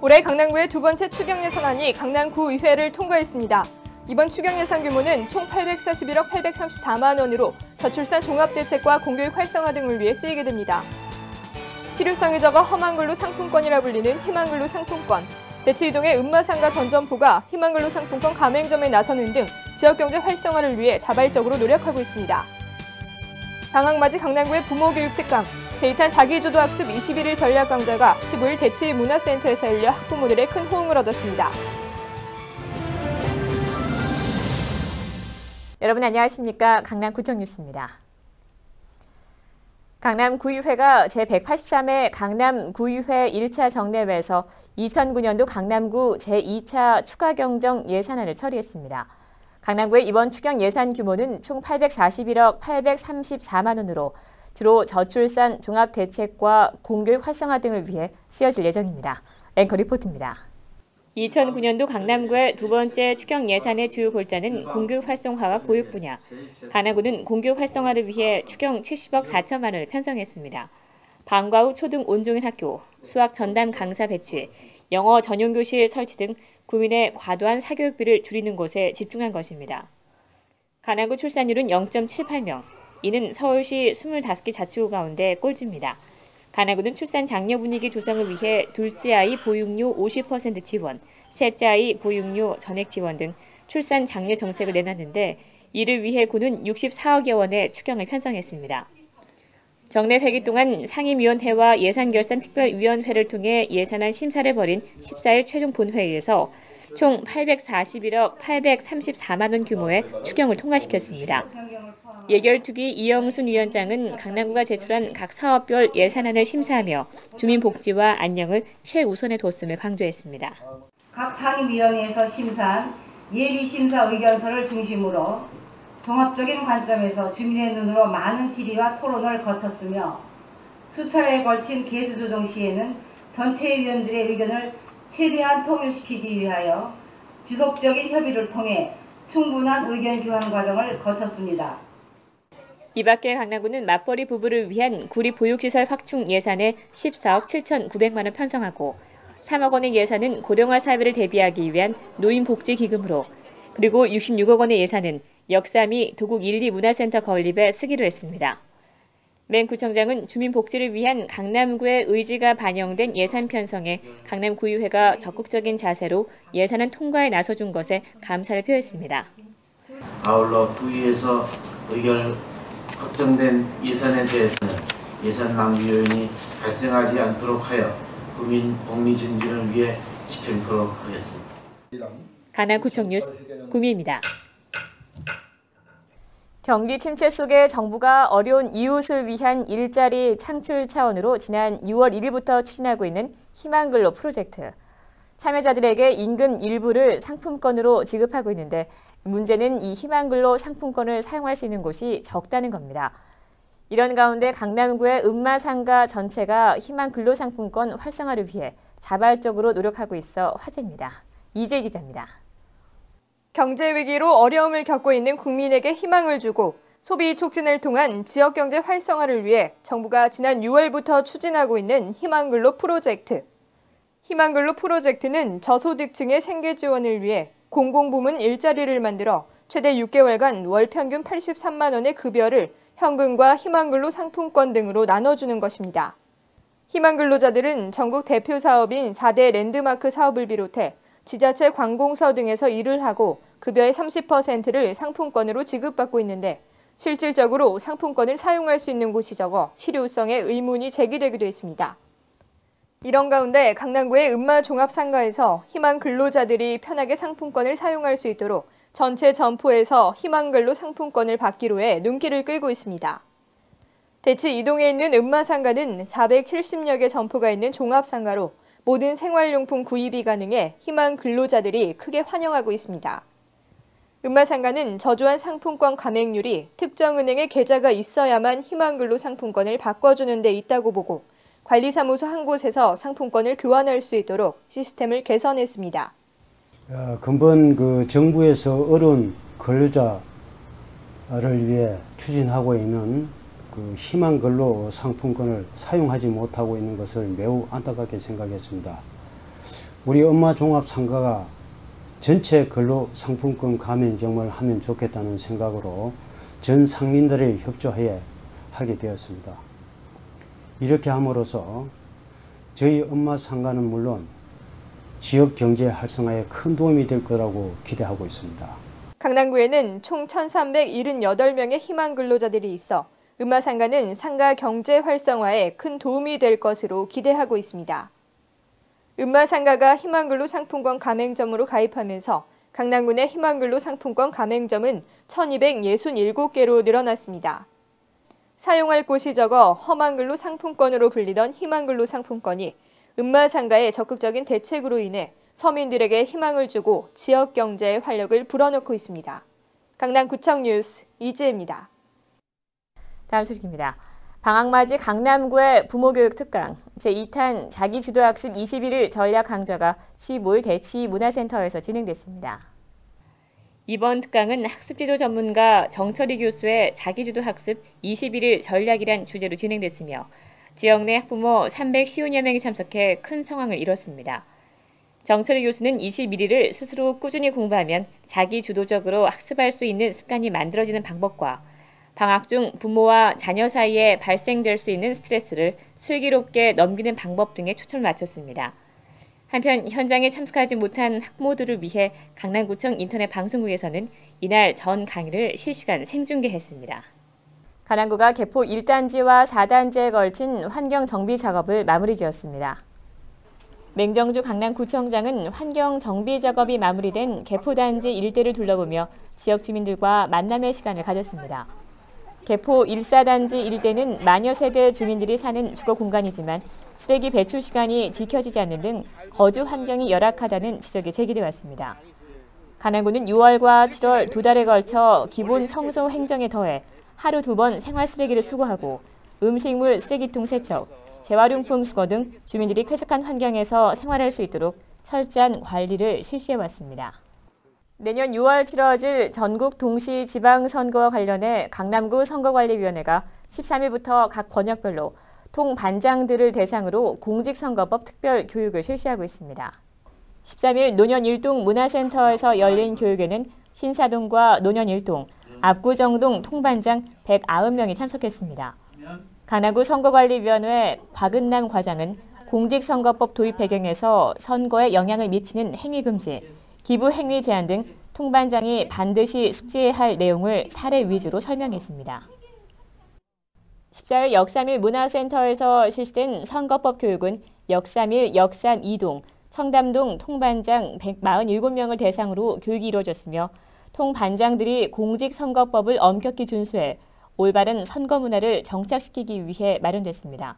올해 강남구의 두 번째 추경 예산안이 강남구의회를 통과했습니다. 이번 추경 예산 규모는 총 841억 834만 원으로 저출산 종합대책과 공교육 활성화 등을 위해 쓰이게 됩니다. 실효성이 적어 험한 근로 상품권이라 불리는 희망근로 상품권, 대치이동의 음마상가 전 점포가 희망근로 상품권 가맹점에 나서는 등 지역경제 활성화를 위해 자발적으로 노력하고 있습니다. 방학맞이 강남구의 부모교육 특강, 제2탄 자기주도학습 21일 전략 강좌가 15일 대치문화센터에서 열려 학부모들의 큰 호응을 얻었습니다. 여러분 안녕하십니까? 강남구청 뉴스입니다. 강남구의회가 제183회 강남구의회 1차 정례회에서 2009년도 강남구 제2차 추가경정 예산안을 처리했습니다. 강남구의 이번 추경 예산 규모는 총 841억 834만 원으로 주로 저출산 종합대책과 공교육 활성화 등을 위해 쓰여질 예정입니다. 앵커 리포트입니다. 2009년도 강남구의 두 번째 추경 예산의 주요 골자는 공교육 활성화와 보육 분야. 강남구는 공교육 활성화를 위해 추경 70억 4천만 원을 편성했습니다. 방과 후 초등 온종일 학교, 수학 전담 강사 배치, 영어 전용 교실 설치 등 구민의 과도한 사교육비를 줄이는 곳에 집중한 것입니다. 강남구 출산율은 0.78명, 이는 서울시 25개 자치구 가운데 꼴찌입니다. 강남구는 출산 장려 분위기 조성을 위해 둘째 아이 보육료 50% 지원, 셋째 아이 보육료 전액 지원 등 출산 장려 정책을 내놨는데 이를 위해 구는 64억여 원의 추경을 편성했습니다. 정례 회기 동안 상임위원회와 예산결산특별위원회를 통해 예산안 심사를 벌인 14일 최종 본회의에서 총 841억 834만 원 규모의 추경을 통과시켰습니다. 예결특위 이영순 위원장은 강남구가 제출한 각 사업별 예산안을 심사하며 주민복지와 안녕을 최우선에 뒀음을 강조했습니다. 각 상임위원회에서 심사한 예비심사 의견서를 중심으로 종합적인 관점에서 주민의 눈으로 많은 질의와 토론을 거쳤으며 수차례에 걸친 개수조정 시에는 전체 위원들의 의견을 최대한 통일시키기 위하여 지속적인 협의를 통해 충분한 의견 교환 과정을 거쳤습니다. 이 밖에 강남구는 맞벌이 부부를 위한 구립보육시설 확충 예산에 14억 7,900만 원 편성하고 3억 원의 예산은 고령화 사회를 대비하기 위한 노인복지기금으로 그리고 66억 원의 예산은 역사 및 도국 1, 2 문화센터 건립에 쓰기로 했습니다. 맹 구청장은 주민복지를 위한 강남구의 의지가 반영된 예산 편성에 강남구의회가 적극적인 자세로 예산안 통과에 나서준 것에 감사를 표했습니다. 아울러 구의에서 의결 확정된 예산에 대해서는 예산 낭비 요인이 발생하지 않도록 하여 국민 복리 증진을 위해 집행토록 하겠습니다. 강남구청 뉴스 구미입니다. 경기 침체 속에 정부가 어려운 이웃을 위한 일자리 창출 차원으로 지난 6월 1일부터 추진하고 있는 희망근로 프로젝트. 참여자들에게 임금 일부를 상품권으로 지급하고 있는데 문제는 이 희망근로 상품권을 사용할 수 있는 곳이 적다는 겁니다. 이런 가운데 강남구의 음마상가 전체가 희망근로 상품권 활성화를 위해 자발적으로 노력하고 있어 화제입니다. 이재 기자입니다. 경제 위기로 어려움을 겪고 있는 국민에게 희망을 주고 소비 촉진을 통한 지역경제 활성화를 위해 정부가 지난 6월부터 추진하고 있는 희망근로 프로젝트. 희망근로 프로젝트는 저소득층의 생계 지원을 위해 공공부문 일자리를 만들어 최대 6개월간 월 평균 83만 원의 급여를 현금과 희망근로 상품권 등으로 나눠주는 것입니다. 희망근로자들은 전국 대표 사업인 4대 랜드마크 사업을 비롯해 지자체 관공서 등에서 일을 하고 급여의 30%를 상품권으로 지급받고 있는데 실질적으로 상품권을 사용할 수 있는 곳이 적어 실효성에 의문이 제기되기도 했습니다. 이런 가운데 강남구의 음마종합상가에서 희망근로자들이 편하게 상품권을 사용할 수 있도록 전체 점포에서 희망근로 상품권을 받기로 해 눈길을 끌고 있습니다. 대치 이동에 있는 음마상가는 470여 개 점포가 있는 종합상가로 모든 생활용품 구입이 가능해 희망 근로자들이 크게 환영하고 있습니다. 음마상가는 저조한 상품권 감액률이 특정 은행에 계좌가 있어야만 희망근로 상품권을 바꿔주는 데 있다고 보고 관리사무소 한 곳에서 상품권을 교환할 수 있도록 시스템을 개선했습니다. 근본 정부에서 어려운 근로자를 위해 추진하고 있는 희망근로 상품권을 사용하지 못하고 있는 것을 매우 안타깝게 생각했습니다. 우리 엄마 종합상가가 전체 근로상품권 가맹점을 하면 좋겠다는 생각으로 전 상인들의 협조하에 하게 되었습니다. 이렇게 함으로써 저희 엄마 상가는 물론 지역 경제 활성화에 큰 도움이 될 거라고 기대하고 있습니다. 강남구에는 총 1,378명의 희망 근로자들이 있어 음마상가는 상가 경제 활성화에 큰 도움이 될 것으로 기대하고 있습니다. 음마상가가 희망근로 상품권 가맹점으로 가입하면서 강남구 내 희망근로 상품권 가맹점은 1,267개로 늘어났습니다. 사용할 곳이 적어 험한근로 상품권으로 불리던 희망근로 상품권이 음마상가의 적극적인 대책으로 인해 서민들에게 희망을 주고 지역 경제에 활력을 불어넣고 있습니다. 강남구청 뉴스 이지혜입니다. 다음 소식입니다. 방학맞이 강남구의 부모교육 특강 제2탄 자기주도학습 21일 전략 강좌가 15일 대치문화센터에서 진행됐습니다. 이번 특강은 학습지도 전문가 정철희 교수의 자기주도학습 21일 전략이란 주제로 진행됐으며 지역 내 학부모 310여 명이 참석해 큰 성황을 이뤘습니다. 정철희 교수는 21일을 스스로 꾸준히 공부하면 자기주도적으로 학습할 수 있는 습관이 만들어지는 방법과 방학 중 부모와 자녀 사이에 발생될 수 있는 스트레스를 슬기롭게 넘기는 방법 등에 초점을 맞췄습니다. 한편 현장에 참석하지 못한 학부모들을 위해 강남구청 인터넷 방송국에서는 이날 전 강의를 실시간 생중계했습니다. 강남구가 개포 1단지와 4단지에 걸친 환경 정비 작업을 마무리 지었습니다. 맹정주 강남구청장은 환경 정비 작업이 마무리된 개포단지 일대를 둘러보며 지역 주민들과 만남의 시간을 가졌습니다. 개포 1사단지 일대는 마녀 세대 주민들이 사는 주거 공간이지만 쓰레기 배출 시간이 지켜지지 않는 등 거주 환경이 열악하다는 지적이 제기돼 왔습니다. 강남구는 6월과 7월 2달에 걸쳐 기본 청소 행정에 더해 하루 2번 생활 쓰레기를 수거하고 음식물 쓰레기통 세척, 재활용품 수거 등 주민들이 쾌적한 환경에서 생활할 수 있도록 철저한 관리를 실시해왔습니다. 내년 6월 치러질 전국 동시 지방선거와 관련해 강남구 선거관리위원회가 13일부터 각 권역별로 통반장들을 대상으로 공직선거법 특별 교육을 실시하고 있습니다. 13일 노년 1동 문화센터에서 열린 교육에는 신사동과 노년 1동, 압구정동 통반장 190명이 참석했습니다. 강남구 선거관리위원회 곽은남 과장은 공직선거법 도입 배경에서 선거에 영향을 미치는 행위 금지, 기부 행위 제한 등 통반장이 반드시 숙지해야 할 내용을 사례 위주로 설명했습니다. 14일 역삼일 문화센터에서 실시된 선거법 교육은 역삼일 역삼 2동, 청담동 통반장 147명을 대상으로 교육이 이루어졌으며 통반장들이 공직선거법을 엄격히 준수해 올바른 선거 문화를 정착시키기 위해 마련됐습니다.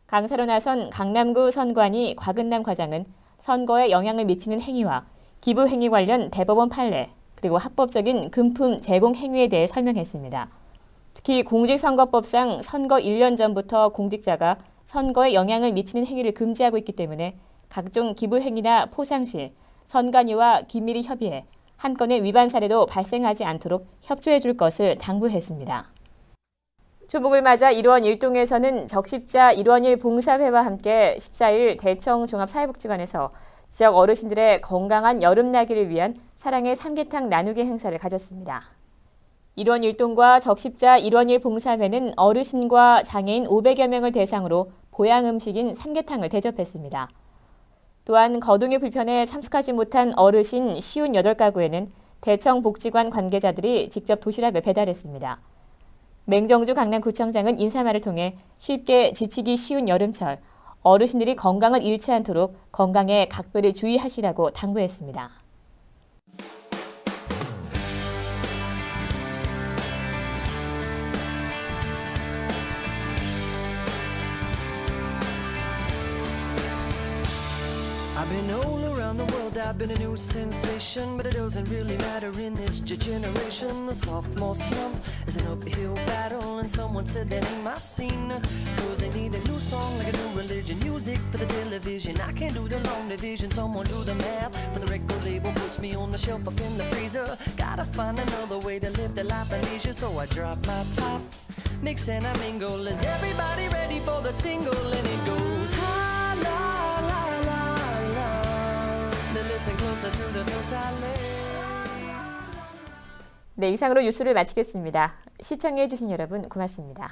강사로 나선 강남구 선관위 곽은남 과장은 선거에 영향을 미치는 행위와 기부 행위 관련 대법원 판례, 그리고 합법적인 금품 제공 행위에 대해 설명했습니다. 특히 공직선거법상 선거 1년 전부터 공직자가 선거에 영향을 미치는 행위를 금지하고 있기 때문에 각종 기부 행위나 포상 시 선관위와 긴밀히 협의해 한 건의 위반 사례도 발생하지 않도록 협조해 줄 것을 당부했습니다. 초복을 맞아 일원 1동에서는 적십자 1원일 봉사회와 함께 14일 대청 종합사회복지관에서 지역 어르신들의 건강한 여름나기를 위한 사랑의 삼계탕 나누기 행사를 가졌습니다. 1원 1동과 적십자 1원일 봉사회는 어르신과 장애인 500여 명을 대상으로 보양 음식인 삼계탕을 대접했습니다. 또한 거동이 불편해 참석하지 못한 어르신 58가구에는 대청 복지관 관계자들이 직접 도시락을 배달했습니다. 맹정주 강남구청장은 인사말을 통해 쉽게 지치기 쉬운 여름철, 어르신들이 건강을 잃지 않도록 건강에 각별히 주의하시라고 당부했습니다. I've been all around the world, I've been a new sensation, but it doesn't really matter in this generation. The sophomore slump is an uphill battle, and someone said that ain't my scene. Cause they need a new song like a new religion, music for the television. I can't do the long division, someone do the math. For the record label puts me on the shelf up in the freezer. Gotta find another way to live the life of leisure, so I drop my top, mix and I mingle. Is everybody ready for the single? And it goes, la la la la la. listen closer to the verse I lay. 네, 이상으로 뉴스를 마치겠습니다. 시청해 주신 여러분 고맙습니다.